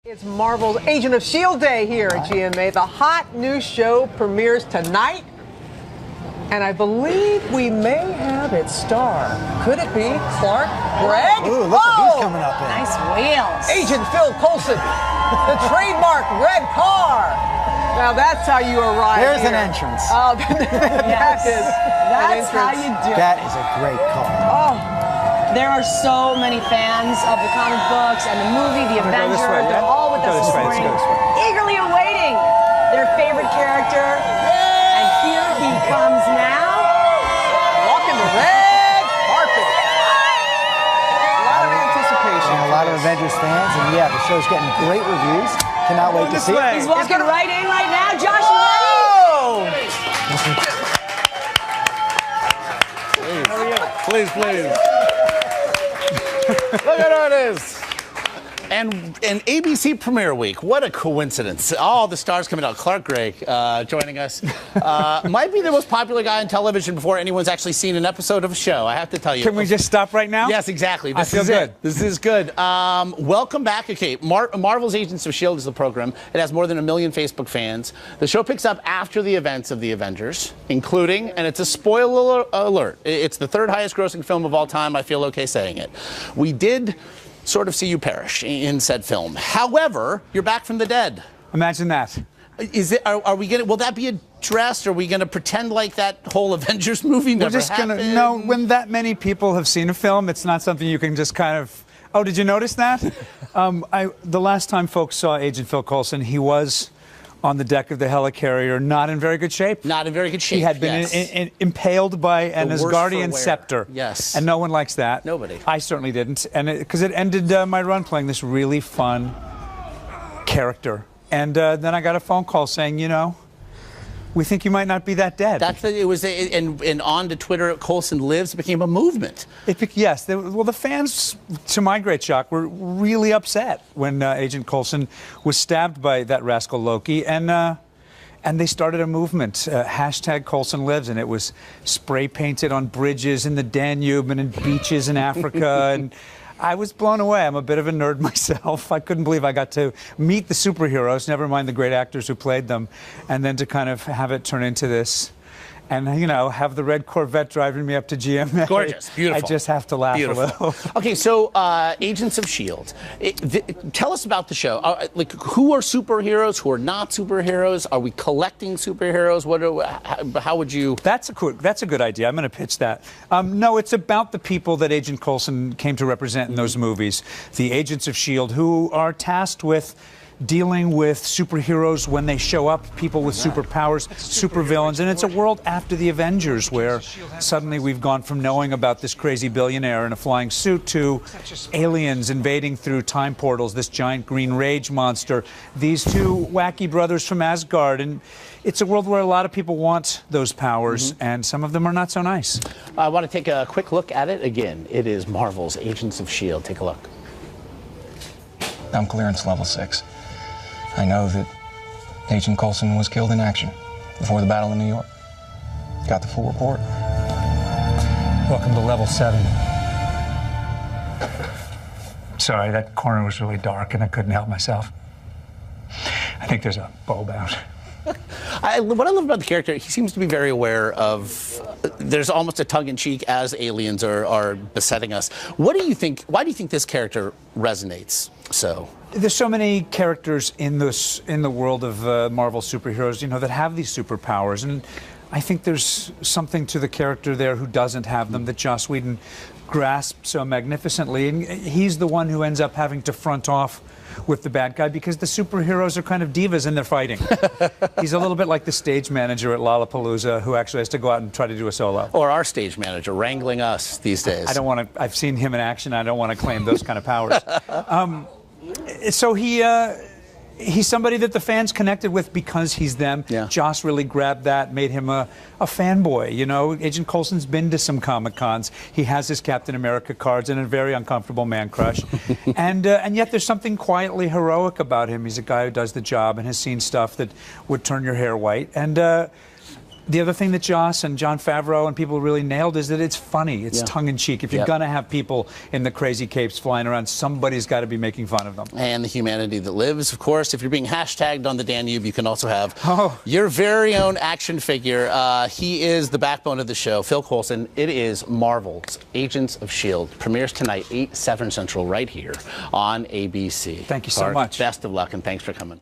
It's Marvel's Agent of S.H.I.E.L.D. Day here at GMA. The hot new show premieres tonight, and I believe we may have its star. Could it be Clark Gregg? Ooh, look what he's coming up in. Nice wheels. Agent Coulson, the trademark red car. Now that's how you arrive There's here. an entrance. Oh, that's how you do it. That is a great car. Oh. There are so many fans of the comic books and the movie, The Avengers. They're all with us this morning, eagerly awaiting their favorite character. And here he comes now. Walking the red carpet. A lot of anticipation. And a lot of Avengers fans, and yeah, the show's getting great reviews. Cannot wait to see it. He's walking right in right now. Josh, you ready? Please. Look at how it is. And ABC premiere week. What a coincidence. All the stars coming out. Clark Gregg joining us. Might be the most popular guy on television before anyone's actually seen an episode of a show, I have to tell you. Can we just stop right now? Yes, exactly. I feel good. This is good. Welcome back. Okay, Marvel's Agents of S.H.I.E.L.D. is the program. It has more than 1 million Facebook fans. The show picks up after the events of the Avengers, including, and it's a spoiler alert, it's the 3rd highest grossing film of all time. I feel okay saying it. We did sort of see you perish in said film. However, you're back from the dead. Imagine that. Are we gonna? Will that be addressed? Are we gonna pretend like that whole Avengers movie never happened? No, when that many people have seen a film, it's not something you can just kind of. Oh, did you notice that? The last time folks saw Agent Coulson, he was on the deck of the helicarrier, not in very good shape. Not in very good shape. He had been impaled by an Asgardian scepter. Yes. And no one likes that. Nobody. I certainly didn't. And because it ended my run playing this really fun character. And then I got a phone call saying, you know, we think you might not be that dead. And on to Twitter, Coulson lives. It became a movement. Yes. The fans, to my great shock, were really upset when Agent Coulson was stabbed by that rascal Loki, and they started a movement, hashtag Coulson lives, and it was spray painted on bridges in the Danube and in beaches in Africa, and I was blown away. I'm a bit of a nerd myself. I couldn't believe I got to meet the superheroes, never mind the great actors who played them, and then to kind of have it turn into this. And, you know, have the red Corvette driving me up to GMA. Gorgeous. Beautiful. I just have to laugh a little. Okay, so Agents of S.H.I.E.L.D. Tell us about the show. Who are superheroes? Who are not superheroes? Are we collecting superheroes? How would you... That's a good idea. I'm going to pitch that. No, it's about the people that Agent Coulson came to represent in those movies. The Agents of S.H.I.E.L.D., who are tasked with dealing with superheroes when they show up, people with superpowers, supervillains. And it's a world after the Avengers where suddenly we've gone from knowing about this crazy billionaire in a flying suit to aliens invading through time portals, this giant green rage monster, these two wacky brothers from Asgard. And it's a world where a lot of people want those powers, and some of them are not so nice. I want to take a quick look at it again. It is Marvel's Agents of S.H.I.E.L.D. Take a look. I'm clearance level 6. I know that Agent Coulson was killed in action before the battle in New York. Got the full report. Welcome to level 7. Sorry, that corner was really dark and I couldn't help myself. I think there's a bulb out. What I love about the character, he seems to be very aware of, there's almost a tongue-in-cheek as aliens are besetting us. What do you think, why do you think this character resonates so? There's so many characters in the world of Marvel superheroes, you know, that have these superpowers, and I think there's something to the character there who doesn't have them that Joss Whedon grasped so magnificently, and he's the one who ends up having to front off with the bad guy because the superheroes are kind of divas and they're fighting. He's a little bit like the stage manager at Lollapalooza who actually has to go out and try to do a solo. Or our stage manager wrangling us these days. I don't want to, I've seen him in action. I don't want to claim those kind of powers. So he's somebody that the fans connected with because he's them. Yeah. Joss really grabbed that, made him a fanboy. You know, Agent Coulson's been to some Comic-Cons. He has his Captain America cards and a very uncomfortable man crush. and yet there's something quietly heroic about him. He's a guy who does the job and has seen stuff that would turn your hair white. And the other thing that Joss and Jon Favreau and people really nailed is that it's funny. It's tongue-in-cheek. If you're going to have people in the crazy capes flying around, somebody's got to be making fun of them. And the humanity that lives, of course. If you're being hashtagged on the Danube, you can also have your very own action figure. He is the backbone of the show, Phil Coulson. It is Marvel's Agents of S.H.I.E.L.D. Premieres tonight, 8, 7 Central, right here on ABC. Thank you so much. Best of luck, and thanks for coming.